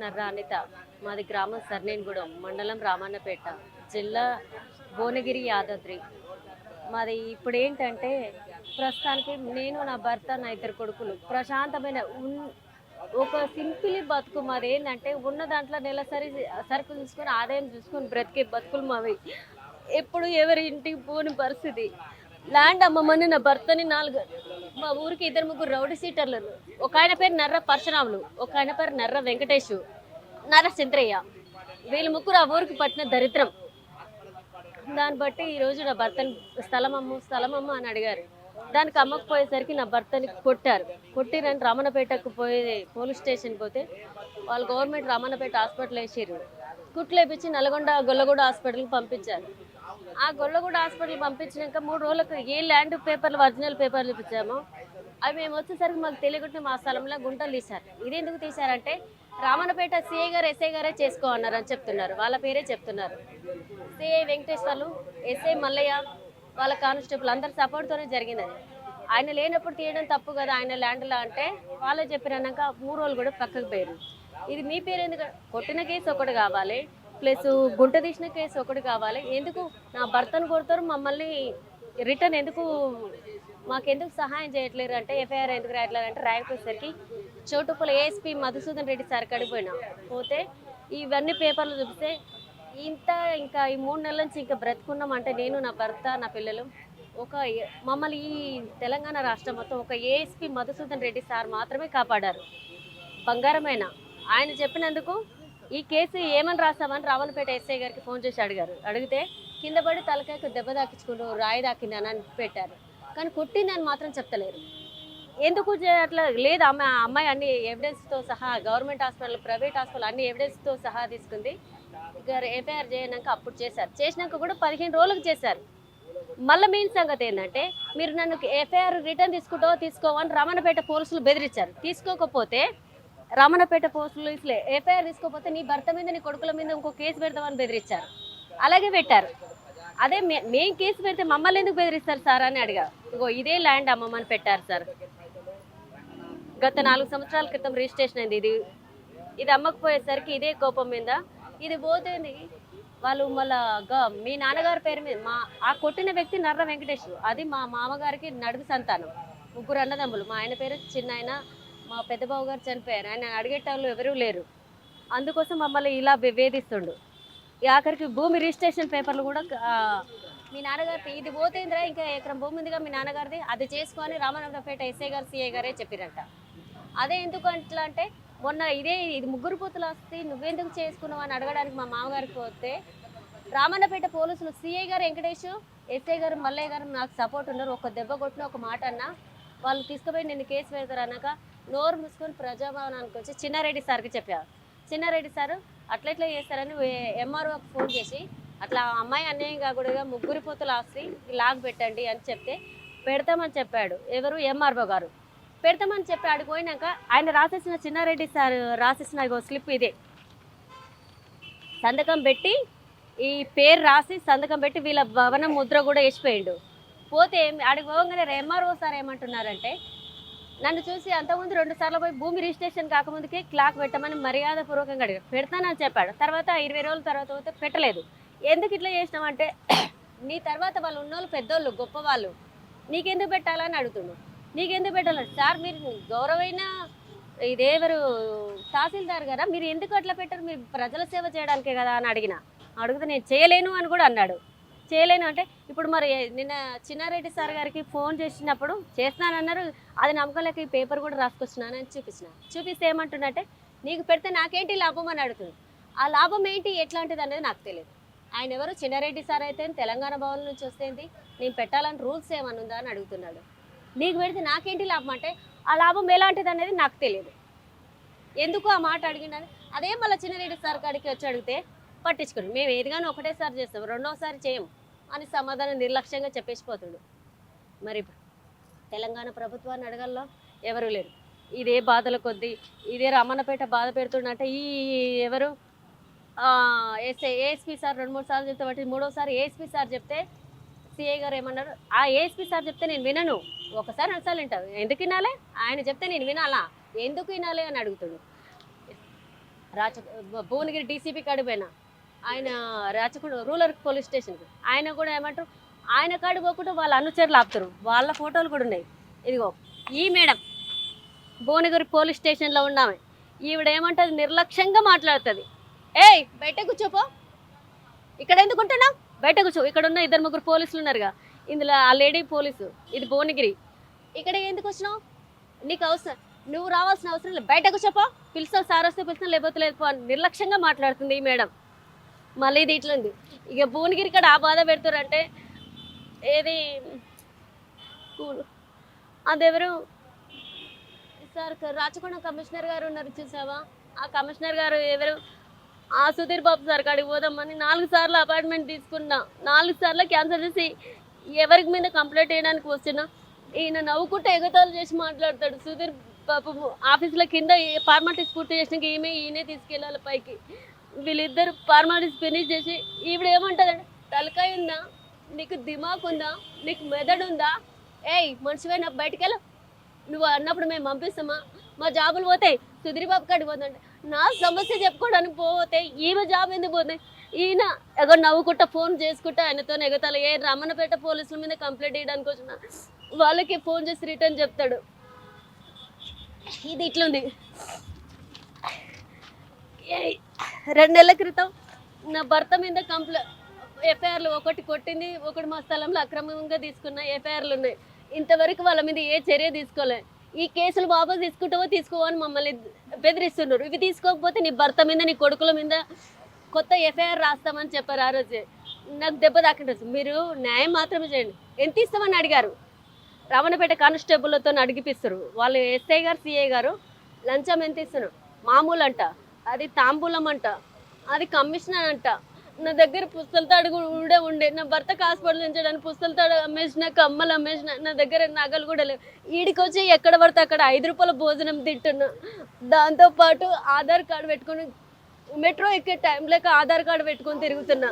నర్ర అనిత. మాది గ్రామం సర్నేన్గూడెం, మండలం రామన్నపేట, జిల్లా భువనగిరి, యాదాద్రి. మాది ఇప్పుడేంటంటే ప్రస్తుతానికి నేను, నా భర్త, నా ఇద్దరు కొడుకులు ప్రశాంతమైన ఒక సింపుల్ బతుకు. మాది ఏంటంటే ఉన్న దాంట్లో నెలసరి సరుకు చూసుకొని ఆదాయం చూసుకొని బ్రతికే బతుకులు మావి. ఎప్పుడు ఎవరి ఇంటికి పోని పరిస్థితి. ల్యాండ్ అమ్మమని నా భర్తని మా ఊరికి ఇద్దరు ముగ్గురు రౌడీ సీటర్లు. ఒక ఆయన పేరు నర్ర పరశురాములు, ఒక ఆయన పేరు నర్ర వెంకటేషు, నర్ర చంద్రయ్య. వీళ్ళు ముగ్గురు ఆ ఊరికి పట్టిన దరిద్రం. దాన్ని బట్టి ఈరోజు నా భర్తని స్థలమమ్మ అని అడిగారు. దానికి అమ్మకపోయేసరికి నా భర్తని కొట్టారు. కొట్టిరని రమణపేటకు పోయి పోలీస్ స్టేషన్ పోతే వాళ్ళు గవర్నమెంట్ రమణపేట హాస్పిటల్ వేసారు. కుట్లు వేపించి నల్గొండ గొల్లగూడ హాస్పిటల్కి పంపించారు. ఆ గొల్లగూడ హాస్పిటల్ పంపించినాక 3 రోజులకు ఏ ల్యాండ్ పేపర్లు ఒరిజినల్ పేపర్లు ఇప్పించామో అవి మేము వచ్చేసరికి మాకు తెలియకుండా మా స్థలంలో గుంటలు తీశారు. ఇది ఎందుకు తీశారంటే రామన్నపేట సిఐ గారు ఎస్ఐ గారే చేసుకో అన్నారు అని చెప్తున్నారు. వాళ్ళ పేరే చెప్తున్నారు. సిఐ వెంకటేశ్వర్లు, ఎస్ఐ మల్లయ్య, వాళ్ళ కానిస్టేబుల్ అందరి సపోర్ట్తోనే జరిగింది. అది ఆయన లేనప్పుడు తీయడం తప్పు కదా ఆయన ల్యాండ్లో అంటే వాళ్ళే చెప్పినాక 3 రోజులు కూడా పక్కకు పోయారు. ఇది మీ పేరు ఎందుకు? కొట్టిన కేసు ఒకటి కావాలి, ప్లస్ గుంట తీసిన కేసు ఒకటి కావాలి. ఎందుకు నా భర్తను కొడతారు, మమ్మల్ని రిటర్న్ ఎందుకు మాకెందుకు సహాయం చేయట్లేరు అంటే ఎఫ్ఐఆర్ ఎందుకు రాయట్లేదు అంటే రాయకపోయేసరికి చోటుపల్లి ఏఎస్పీ మధుసూదన్ రెడ్డి సార్ కడిపోయినా పోతే ఇవన్నీ పేపర్లు చూపిస్తే ఇంకా ఈ 3 నెలల నుంచి ఇంకా బ్రతుకున్నాం అంటే నేను, నా భర్త, నా పిల్లలు. మమ్మల్ని ఈ తెలంగాణ రాష్ట్రం మొత్తం ఒక ఏఎస్పీ మధుసూదన్ రెడ్డి సార్ మాత్రమే కాపాడారు. బంగారమైన ఆయన చెప్పినందుకు ఈ కేసు ఏమని రాస్తామని రావణపేట ఎస్ఐ గారికి ఫోన్ చేసి అడిగితే కింద పడి తలకాయకు దెబ్బ దాకించుకుంటూ రాయి దాకిందని అని పెట్టారు. కానీ కొట్టిందని మాత్రం చెప్తలేరు. ఎందుకు అట్లా లేదు. అమ్మాయి అన్ని ఎవిడెన్స్తో సహా గవర్నమెంట్ హాస్పిటల్, ప్రైవేట్ హాస్పిటల్ అన్ని ఎవిడెన్స్తో సహా తీసుకుంది. ఎఫ్ఐఆర్ చేయనాక అప్పుడు చేసినాక కూడా 15 రోజులకు చేశారు. మళ్ళీ మెయిన్ సంగతి ఏంటంటే మీరు నన్ను ఎఫ్ఐఆర్ రిటర్న్ తీసుకోవని రమణపేట పోలీసులు బెదిరించారు. తీసుకోకపోతే రమణపేట పోలీసులు ఎఫ్ఐఆర్ తీసుకోకపోతే నీ భర్త మీద, నీ కొడుకుల మీద ఇంకో కేసు పెడతామని బెదిరించారు. అలాగే పెట్టారు. అదే మేము కేసు పెడితే మమ్మల్ని ఎందుకు బెదిరిస్తారు సార్ అని అడిగా. ఇదే ల్యాండ్ అమ్మమని పెట్టారు సార్. గత 4 సంవత్సరాల క్రితం రిజిస్ట్రేషన్ అయింది. ఇది అమ్మకపోయేసరికి ఇదే కోపం మీద ఇది పోతుంది. వాళ్ళు మళ్ళా మీ నాన్నగారి పేరు మీద ఆ కొట్టిన వ్యక్తి నర్ర వెంకటేష్, అది మా మామగారికి నడుగు సంతానం, 3 అన్నదమ్ములు. మా ఆయన పేరు చిన్న ఆయన, మా పెద్ద బావ గారు చనిపోయారు. ఆయన అడిగేటోళ్ళు ఎవరూ లేరు. అందుకోసం మమ్మల్ని ఇలా వేధిస్తుండు. ఆఖరికి భూమి రిజిస్ట్రేషన్ పేపర్లు కూడా మీ నాన్నగారి ఇది పోతేంద్రా ఇంకా ఎకరం భూమి ఉందిగా మీ నాన్నగారిది, అది చేసుకొని రామన్నపేట ఎస్ఐ గారు సిఐ గారే చెప్పిరంట. అదే ఎందుకు అట్లా అంటే మొన్న ఇది 3 పూతులు వస్తే నువ్వెందుకు చేసుకున్నావు అని అడగడానికి మా మామగారికి పోతే రామన్నపేట పోలీసులు సిఐ గారు వెంకటేష్, ఎస్ఐ గారు మల్లయ్య గారు నాకు సపోర్ట్ ఉన్నారు. ఒక దెబ్బ కొట్టిన ఒక మాట అన్నా వాళ్ళు తీసుకుపోయి నిన్ను కేసు పెడతారు అన్నాక నోరు మూసుకొని ప్రజాభవనానికి వచ్చి చిన్నారెడ్డి సార్కి చెప్పారు. చిన్నారెడ్డి సారు అట్లా చేస్తారని ఎంఆర్ఓకి ఫోన్ చేసి అట్లా అమ్మాయి అన్యాయం కాకుండా 3 పూతులు ఆస్తి లాగ్ పెట్టండి అని చెప్తే పెడతామని చెప్పాడు. ఎవరు? ఎంఆర్ఓ గారు పెడతామని చెప్పి ఆడికి పోయినాక ఆయన రాసేసిన చిన్నారెడ్డి సార్ రాసేసిన స్లిప్ ఇదే సంతకం పెట్టి ఈ పేరు రాసి సంతకం పెట్టి వీళ్ళ భవనం ముద్ర కూడా వేసిపోయిండు. పోతే ఆడికి పోగానే ఎంఆర్ఓ సార్ ఏమంటున్నారంటే నన్ను చూసి అంతకుముందు 2 సార్లు పోయి భూమి రిజిస్ట్రేషన్ కాకముందుకే క్లాక్ పెట్టమని మర్యాదపూర్వకంగా అడిగారు. పెడతానని చెప్పాడు. తర్వాత 20 రోజుల తర్వాత పోతే పెట్టలేదు. ఎందుకు ఇట్లా చేసినామంటే నీ తర్వాత వాళ్ళు ఉన్నోళ్ళు పెద్దోళ్ళు గొప్పవాళ్ళు, నీకెందుకు పెట్టాలని అడుగుతున్నాడు. నీకెందుకు పెట్టాలి సార్, మీరు గౌరవైన ఇదేవరు తహసీల్దార్ గారా, మీరు ఎందుకు అట్లా పెట్టారు, మీరు ప్రజల సేవ చేయడానికే కదా అని అడిగితే నేను చేయలేను అని కూడా అన్నాడు. చేయలేను అంటే ఇప్పుడు మరి నిన్న చిన్నారెడ్డి సార్ గారికి ఫోన్ చేసినప్పుడు చేస్తున్నానన్నారు. అది నమ్మకలేక ఈ పేపర్ కూడా రాసుకొచ్చినానని చూపిస్తే ఏమంటున్నట్టే నీకు పెడితే నాకేంటి లాభం అని అడుగుతుంది. ఆ లాభం ఏంటి ఎట్లాంటిది అనేది నాకు తెలియదు. ఆయన ఎవరు? చిన్నారెడ్డి సార్ అయితే తెలంగాణ భవన్ నుంచి వస్తేంది, నేను పెట్టాలని రూల్స్ ఏమన్నా ఉందా అని అడుగుతున్నాడు. నీకు పెడితే నాకేంటి లాభం అంటే ఆ లాభం ఎలాంటిది అనేది నాకు తెలియదు. ఎందుకు ఆ మాట అడిగినది అదే మళ్ళీ చిన్నారెడ్డి సార్ కాడికి వచ్చి అడిగితే పట్టించుకోండి, మేము ఏదిగానో ఒకటేసారి చేస్తాం, రెండోసారి చేయము అని సమాధానం నిర్లక్ష్యంగా చెప్పేసిపోతాడు. మరి తెలంగాణ ప్రభుత్వాన్ని అడగల్లో ఎవరు లేరు. ఇదే బాధల కొద్దీ ఇదే రమణపేట బాధ పెడుతుండంటే ఈ ఎవరు ఏఎస్పీ సార్ 2-3 సార్లు చెప్తే బట్టి 3వసారి ఏఎస్పీ సార్ చెప్తే సిఐ గారు ఏమన్నారు, ఆ ఏఎస్పీ సార్ చెప్తే నేను వినను, ఒకసారి 2 సార్లు వింటావు, ఎందుకు వినాలి, ఆయన చెప్తే నేను వినాలా, ఎందుకు వినాలి అని అడుగుతాడు. రాచ భువనగిరి డీసీపీ కాడికి పోయినా, ఆయన రాచకొండ రూరల్ పోలీస్ స్టేషన్కి, ఆయన కూడా ఏమంటారు, ఆయన కాడికి పోకుండా వాళ్ళ అనుచరులు ఆపుతారు, వాళ్ళ ఫోటోలు కూడా ఉన్నాయి. ఇదిగో ఈ మేడం భువనగిరి పోలీస్ స్టేషన్లో ఉన్నామే, ఈవిడ ఏమంటుంది, నిర్లక్ష్యంగా మాట్లాడుతుంది. ఏయ్ బయట కూర్చోపో, ఇక్కడ ఎందుకు ఉంటున్నావు, బయట కూర్చో, ఇక్కడ ఉన్న 2-3 పోలీసులు ఉన్నారుగా, ఇందులో ఆ లేడీ పోలీసు, ఇది భువనగిరి, ఇక్కడ ఎందుకు వచ్చినావు, నీకు అవసరం, నువ్వు రావాల్సిన అవసరం లేదు, బయట కూర్చోపో, పిలుస్తావు సార్ వస్తే పిలుస్తావు, లేకపోతే లేదు అని నిర్లక్ష్యంగా మాట్లాడుతుంది ఈ మేడం. మళ్ళీ ఇది ఇట్లుంది. ఇక భువనగిరి ఇక్కడ ఆ బాధ పెడతారంటే ఏది అదెవరు సార్, రాచకొండ కమిషనర్ గారు ఉన్నారు చూసావా, ఆ కమిషనర్ గారు ఎవరు, ఆ సుధీర్ బాబు సార్ కాడికి పోదామని 4 సార్లు అపాయింట్మెంట్ తీసుకున్నా, 4 సార్లు క్యాన్సిల్ చేసి ఎవరికి మీద కంప్లైంట్ చేయడానికి వస్తున్నా, ఈయన నవ్వుకుంటే ఎగతాలు చేసి మాట్లాడతాడు. సుధీర్ బాబు ఆఫీసులో కింద ఫార్మాలిటీస్ పూర్తి చేసినాక ఈయనే తీసుకెళ్ళాలి పైకి. వీళ్ళిద్దరు ఫార్మాలిటీస్ ఫినిష్ చేసి ఈవిడ ఏమంటుందండి, తలకాయ ఉందా నీకు, దిమాక్ ఉందా నీకు, మెదడు ఉందా, ఏయ్ మనిషివైనా బయటకెళ్ళ, నువ్వు అన్నప్పుడు మేము పంపిస్తామా, మా జాబులు పోతాయి, సుధీర్ బాబు కాడికి పోతుంటే నా సమస్య చెప్పుకోవడానికి పోతే ఈమె జాబ్ ఎందుకు పోతాయి. ఈయన ఎగో నవ్వుకుంటా ఫోన్ చేసుకుంటా ఆయనతో ఎగతాలి, ఏ రమణపేట పోలీసుల మీద కంప్లైంట్ చేయడానికి వచ్చిన వాళ్ళకి ఫోన్ చేసి రిటర్న్ చెప్తాడు. ఇది ఇట్లుంది. 2 నెలల క్రితం నా భర్త మీద ఎఫ్ఐఆర్లు, ఒకటి కొట్టింది, ఒకటి మా స్థలంలో అక్రమంగా తీసుకున్న ఎఫ్ఐఆర్లు ఉన్నాయి. ఇంతవరకు వాళ్ళ మీద ఏ చర్య తీసుకోలే. ఈ కేసులు వాపసు తీసుకుంటావో తీసుకోవని మమ్మల్ని బెదిరిస్తున్నారు. ఇవి తీసుకోకపోతే నీ భర్త మీద నీ కొడుకుల మీద కొత్త ఎఫ్ఐఆర్ రాస్తామని చెప్పారు. ఆ రోజే నాకు దెబ్బ తాకిండొచ్చు. మీరు న్యాయం మాత్రమే చేయండి. ఎంత ఇస్తామని అడిగారు. రామన్నపేట కానిస్టేబుల్తో అడిగిపిస్తారు వాళ్ళు. ఎస్ఐ గారు, సిఐ గారు లంచం ఎంత ఇస్తున్నారు, మామూలు అంట, అది తాంబూలం అంట, అది కమిషనర్ అంట. నా దగ్గర పుస్తలతాడు కూడా ఉండే, నా భర్తకు హాస్పిటల్ ఉంచడానికి పుస్తలతాడు అమ్మేసిన, కమ్మలు అమ్మేసిన, నా దగ్గర నగలు కూడా లేవు. ఈడికి వచ్చి ఎక్కడ పడితే అక్కడ 5 రూపాయల భోజనం తింటున్నా. దాంతోపాటు ఆధార్ కార్డు పెట్టుకొని మెట్రో ఎక్కే టైం లేక ఆధార్ కార్డు పెట్టుకొని తిరుగుతున్నా.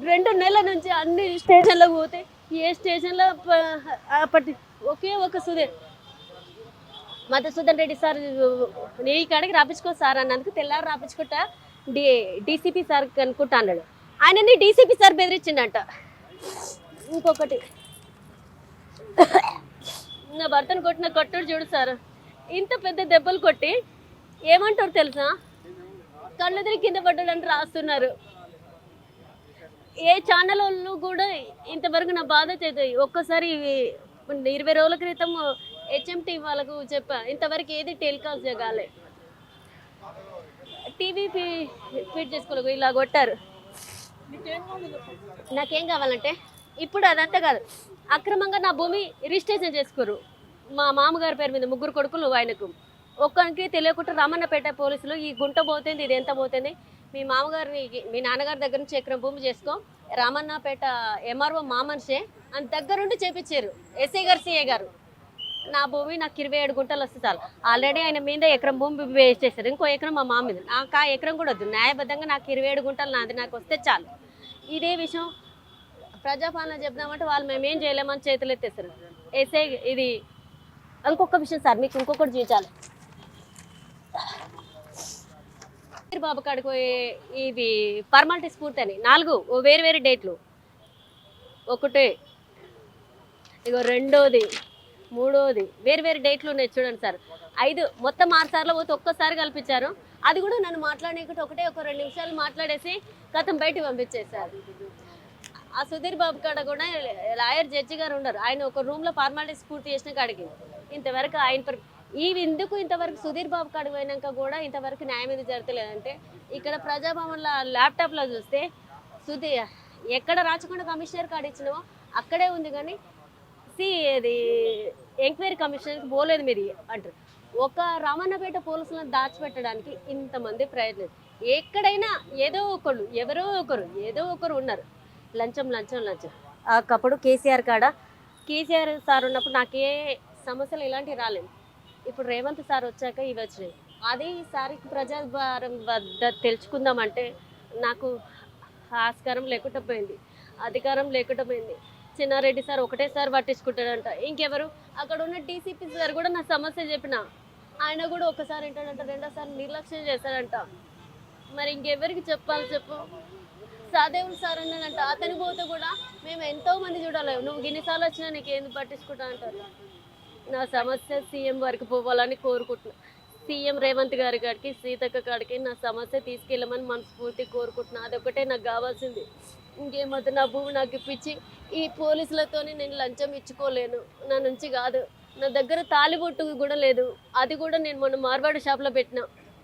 2 నెలల నుంచి అన్ని స్టేషన్లకు పోతే ఏ స్టేషన్లో ఒకే ఒక మధుసూదన్ రెడ్డి సార్ నీ కాడికి రాపించుకో సార్ అన్నందుకు తెల్లారు రాపించుకుంటా డీసీపీ సార్ అనుకుంటా అన్నాడు. ఆయనని డీసీపీ సార్ బెదిరించిండట. ఇంకొకటి నా భర్తను కొట్టిన కొట్టుడు చూడు సార్, ఇంత పెద్ద దెబ్బలు కొట్టి ఏమంటారు తెలుసా, కళ్ళు తిరిగి కింద పడ్డాడని రాస్తున్నారు. ఏ ఛానల్ వాళ్ళు కూడా ఇంతవరకు నా బాధ చేతాయి. ఒక్కసారి 20 రోజుల క్రితం హెచ్ఎంటీ వాళ్ళకు చెప్పా, ఇంతవరకు ఏది టెలికాస్ట్ చేయగాలి, టీవీ ఫీడ్ చేసుకోలేదు, ఇలా కొట్టారు. నాకేం కావాలంటే ఇప్పుడు అదంతా కాదు, అక్రమంగా నా భూమి రిజిస్ట్రేషన్ చేసుకోరు. మా మామగారి పేరు మీద 3 కొడుకులు, ఆయనకు ఒక్కరికి తెలియకుండా రామన్నపేట పోలీసులు ఈ గుంట పోతుంది, ఇది ఎంత పోతుంది, మీ మామగారిని మీ నాన్నగారి దగ్గర నుంచి ఎకరం భూమి చేసుకో, రామన్నపేట ఎంఆర్ఓ మా మనిషే అని దగ్గరుండి చేపించారు. ఎస్ఐ గారు, సిఐ గారు. నా భూమి నాకు 27 గుంటలు వస్తే చాలు. ఆల్రెడీ ఆయన మీద ఎకరం భూమి వేస్ట్ చేశారు, ఇంకో ఎకరం మా మామ మీద. నాకు ఆ ఎకరం కూడా వద్దు, న్యాయబద్ధంగా నాకు 27 గుంటలు నాది నాకు వస్తే చాలు. ఇదే విషయం ప్రజాపాలన చెప్దామంటే వాళ్ళు మేమేం చేయలేమని చేతులు ఎత్తేస్తారు. ఎస్ఐ ఇది ఇంకొక విషయం సార్, మీకు ఇంకొకటి చూపించాలి. బాబు కాడికి ఇవి ఫార్మాలిటీస్ పూర్తని 4 వేరు డేట్లు, ఒకటే ఇగో రెండోది, మూడోది వేరు డేట్లు ఉన్నాయి చూడండి సార్. 5 మొత్తం 6 సార్లు పోతే ఒక్కసారి కల్పించారు. అది కూడా నన్ను మాట్లాడేకుంటే ఒక 2 నిమిషాలు మాట్లాడేసి గతం బయటకు పంపించేశారు. ఆ సుధీర్ బాబు కాడ కూడా లాయర్ జడ్జి గారు ఉన్నారు. ఆయన ఒక రూమ్లో ఫార్మాలిటీస్ పూర్తి చేసిన కాడికి ఇంతవరకు ఆయన ఇందుకు ఇంతవరకు సుధీర్ బాబు కాడికి పోయినాక కూడా ఇంతవరకు న్యాయం ఇది జరగలేదంటే, ఇక్కడ ప్రజాభవన్లో ల్యాప్టాప్లో చూస్తే ఎక్కడ రాచకొండ కమిషనర్ కార్డు ఇచ్చినావో అక్కడే ఉంది, కానీ ఇది ఎంక్వైరీ కమిషనర్కి పోలేదు మీరు అంటారు. ఒక రామన్నపేట పోలీసులను దాచిపెట్టడానికి ఇంతమంది ప్రయత్నం. ఎక్కడైనా ఎవరో ఒకరు ఉన్నారు. లంచం. అప్పుడు కేసీఆర్ సార్ ఉన్నప్పుడు నాకే సమస్యలు ఇలాంటివి రాలేదు. ఇప్పుడు రేవంత్ సార్ వచ్చాక ఇవి వచ్చినాయి. అది ఈసారికి ప్రజాభారం వద్ద తెలుసుకుందామంటే నాకు ఆస్కారం లేకుండా పోయింది, అధికారం లేకుండా పోయింది. చిన్నారెడ్డి సార్ ఒకటేసారి పట్టించుకుంటాడంట. ఇంకెవరు అక్కడ ఉన్న డీసీపీ సార్ కూడా నా సమస్య చెప్పిన, ఆయన కూడా ఒకసారి ఏంటంటే రెండోసారి నిర్లక్ష్యం చేశాడంట. మరి ఇంకెవరికి చెప్పాలి చెప్పు? సహదేవులు సార్ అన్నానంట, అతని పోతే కూడా మేము ఎంతో మంది చూడాలి, నువ్వు గిన్నిసార్లు వచ్చినా నీకేంది పట్టించుకుంటా అంటారు. నా సమస్య సీఎం వరకు పోవాలని కోరుకుంటున్నా. సీఎం రేవంత్ గారి కాడికి, సీతక్క కాడికి నా సమస్య తీసుకెళ్ళమని మనస్ఫూర్తి కోరుకుంటున్నా. అదొకటే నాకు కావాల్సింది. ఇంకేమవుతుంది, నా భూమి నాకు ఇప్పించి ఈ పోలీసులతోని నేను లంచం ఇచ్చుకోలేను, నా నుంచి కాదు. నా దగ్గర తాలిబొట్టు కూడా లేదు, అది కూడా నేను మొన్న మార్వాడి షాప్లో పెట్టిన.